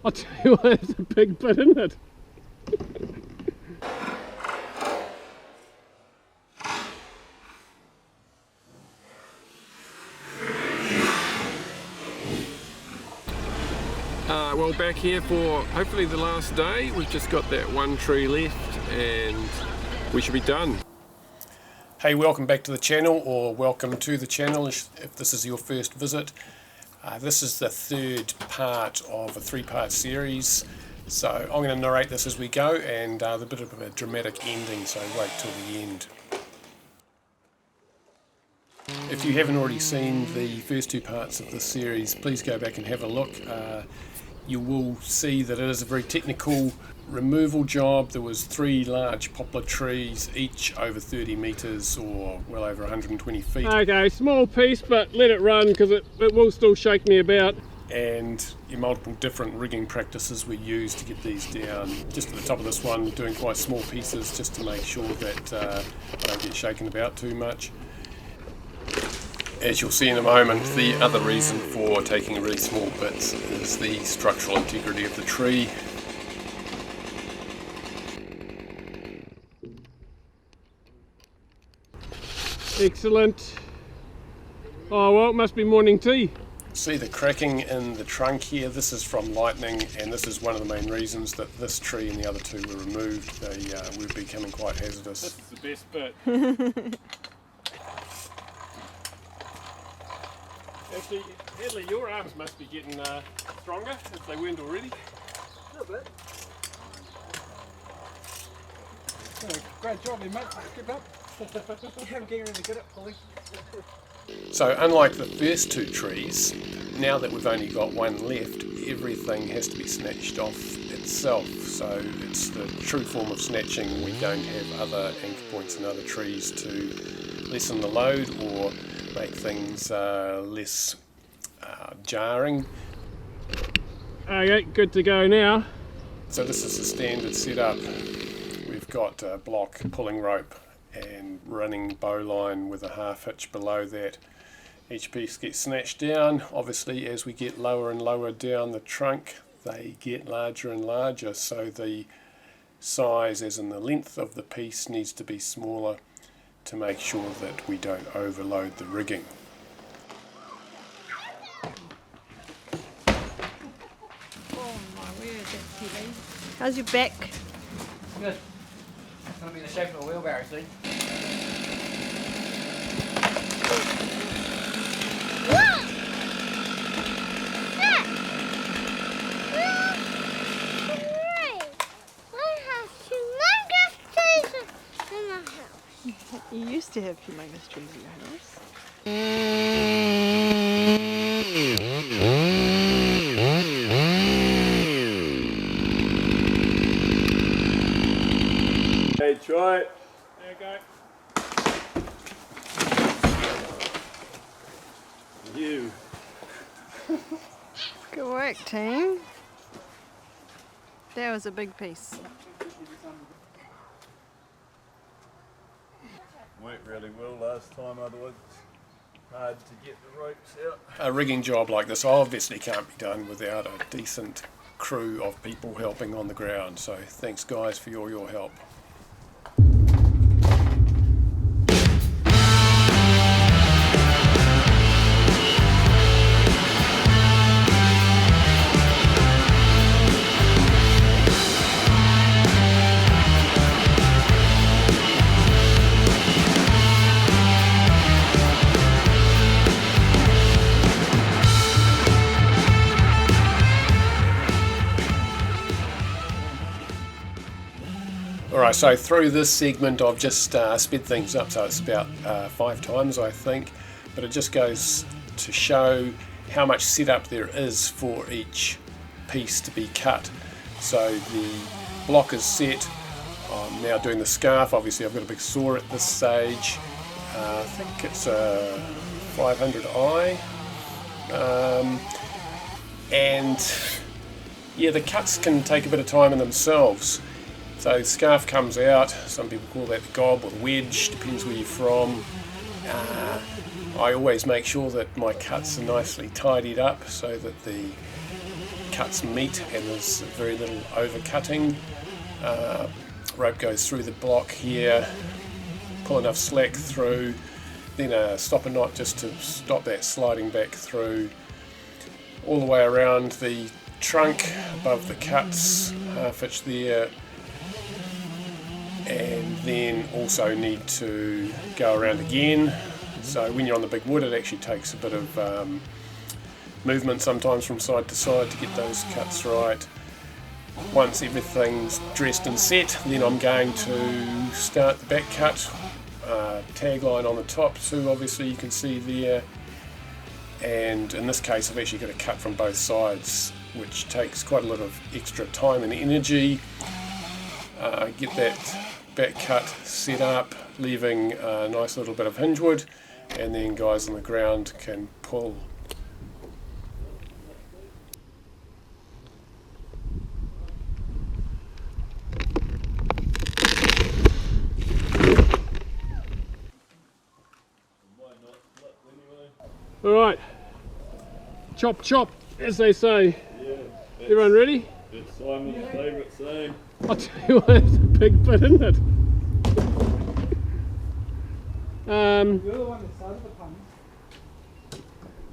I'll tell you what, it's a big bit, isn't it? Well, back here for hopefully the last day. We've just got that one tree left and we should be done. Hey, welcome back to the channel, or welcome to the channel if this is your first visit. This is the third part of a three-part series, so I'm going to narrate this as we go, and there's a bit of a dramatic ending, so wait till the end. If you haven't already seen the first two parts of this series, please go back and have a look. You will see that it is a very technical removal job. There was 3 large poplar trees, each over 30 metres or well over 120 feet. Okay, small piece, but let it run because it will still shake me about. And multiple different rigging practices were used to get these down. Just at the top of this one, doing quite small pieces just to make sure that I don't get shaken about too much. As you'll see in a moment, the other reason for taking really small bits is the structural integrity of the tree. Excellent. Oh well, it must be morning tea. See the cracking in the trunk here? This is from lightning, and this is one of the main reasons that this tree and the other two were removed. They were becoming quite hazardous. This is the best bit. Actually, Hadley, your arms must be getting stronger, if they weren't already. A little bit. Great job, mate. Keep up. I'm getting really good at pulling. So, unlike the first two trees, now that we've only got one left, everything has to be snatched off itself. So, it's the true form of snatching. We don't have other anchor points in other trees to lessen the load or make things less jarring. Okay, good to go now. So this is the standard setup. We've got a block pulling rope and running bowline with a half hitch below that. Each piece gets snatched down. Obviously, as we get lower and lower down the trunk, they get larger and larger, so the size, as in the length of the piece, needs to be smaller to make sure that we don't overload the rigging. Oh my word, that's heavy. How's your back? Good. It's going to be the shape of a wheelbarrow, see? You used to have humongous trees at your house. Hey, try it. There you go. You. Good work, team. That was a big piece. Worked really well last time, otherwise it's hard to get the ropes out. A rigging job like this obviously can't be done without a decent crew of people helping on the ground, so thanks guys for all your help. Alright, so through this segment I've just sped things up, so it's about 5 times I think, but it just goes to show how much setup there is for each piece to be cut. So the block is set, I'm now doing the scarf. Obviously I've got a big saw at this stage, I think it's a 500i, and yeah, the cuts can take a bit of time in themselves. So the scarf comes out, some people call that the gob or the wedge, depends where you're from. I always make sure that my cuts are nicely tidied up so that the cuts meet and there's very little overcutting. Rope goes through the block here, pull enough slack through, then a stopper knot just to stop that sliding back through, all the way around the trunk above the cuts, half inch there, and then also need to go around again. So when you're on the big wood, it actually takes a bit of movement sometimes from side to side to get those cuts right. Once everything's dressed and set, then I'm going to start the back cut. Tagline on the top too, obviously you can see there, and in this case I've actually got to cut from both sides, which takes quite a lot of extra time and energy. Get that back cut set up, leaving a nice little bit of hinge wood, and then guys on the ground can pull. Alright, chop chop, as they say. Yeah, Everyone ready? it's Simon's favourite saying. I'll tell you what, it's a big bit, isn't it?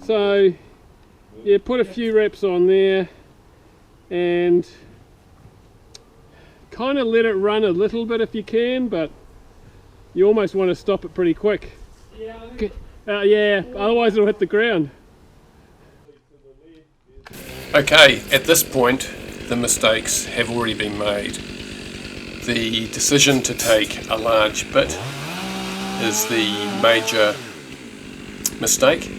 So, yeah, put a few reps on there and kind of let it run a little bit if you can, but you almost want to stop it pretty quick. Yeah, otherwise it'll hit the ground. Okay, at this point the mistakes have already been made. The decision to take a large bit is the major mistake.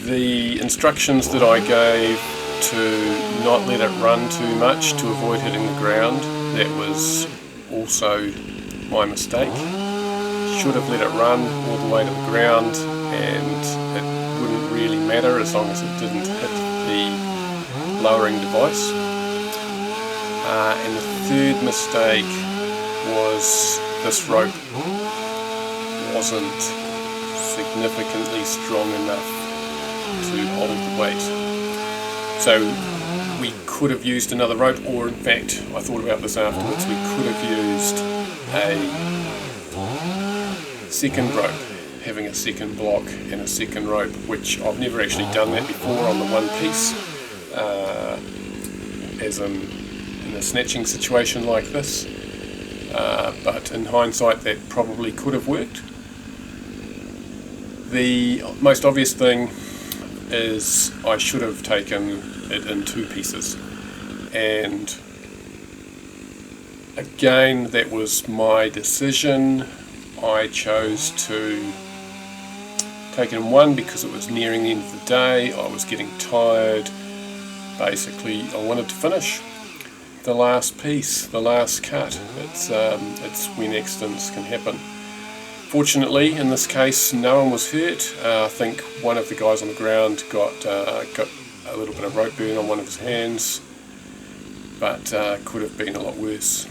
The instructions that I gave to not let it run too much to avoid hitting the ground, that was also my mistake. Should have let it run all the way to the ground and it wouldn't really matter as long as it didn't hit the lowering device. And the third mistake was this rope wasn't significantly strong enough to hold the weight. So we could have used another rope, or in fact I thought about this afterwards, we could have used a second rope, having a second block and a second rope, which I've never actually done that before on the one piece, as in a snatching situation like this, but in hindsight that probably could have worked. The most obvious thing is I should have taken it in two pieces, and again that was my decision. I chose to take it in one because it was nearing the end of the day, I was getting tired, basically I wanted to finish the last piece, the last cut. It's when accidents can happen. Fortunately in this case no one was hurt. I think one of the guys on the ground got a little bit of rope burn on one of his hands, but could have been a lot worse.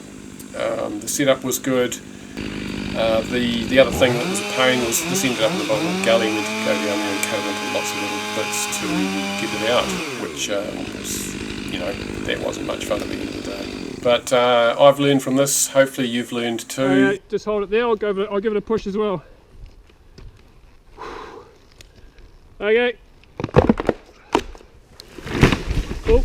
The setup was good. The other thing that was a pain was this ended up in the bottom of the gully and we had to go down there and cut it into lots of little bits to get it out, which was, you know, that wasn't much fun at the end of the day. But I've learned from this, hopefully you've learned too. Okay, just hold it there, I'll give it a push as well. Okay. Oh.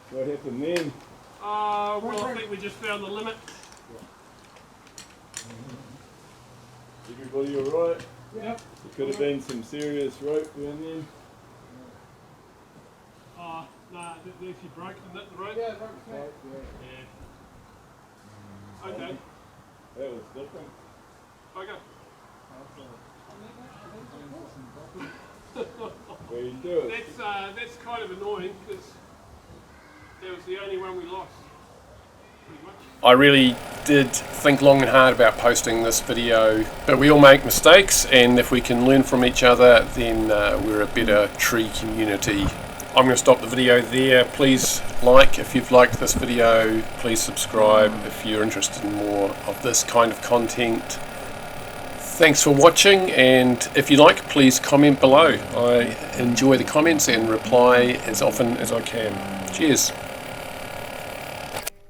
What happened then? Well, I think we just found the limit. Everybody alright? Yep. There could have been some serious rope down there. Oh, nah, if you broke the rope? Yeah. Yeah. Okay. That was different. Okay. Where you do it? That's kind of annoying because that was the only one we lost. I really did think long and hard about posting this video, but we all make mistakes, and if we can learn from each other, then we're a better tree community. I'm going to stop the video there. Please like if you've liked this video. Please subscribe if you're interested in more of this kind of content. Thanks for watching, and if you like, please comment below. I enjoy the comments and reply as often as I can. Cheers.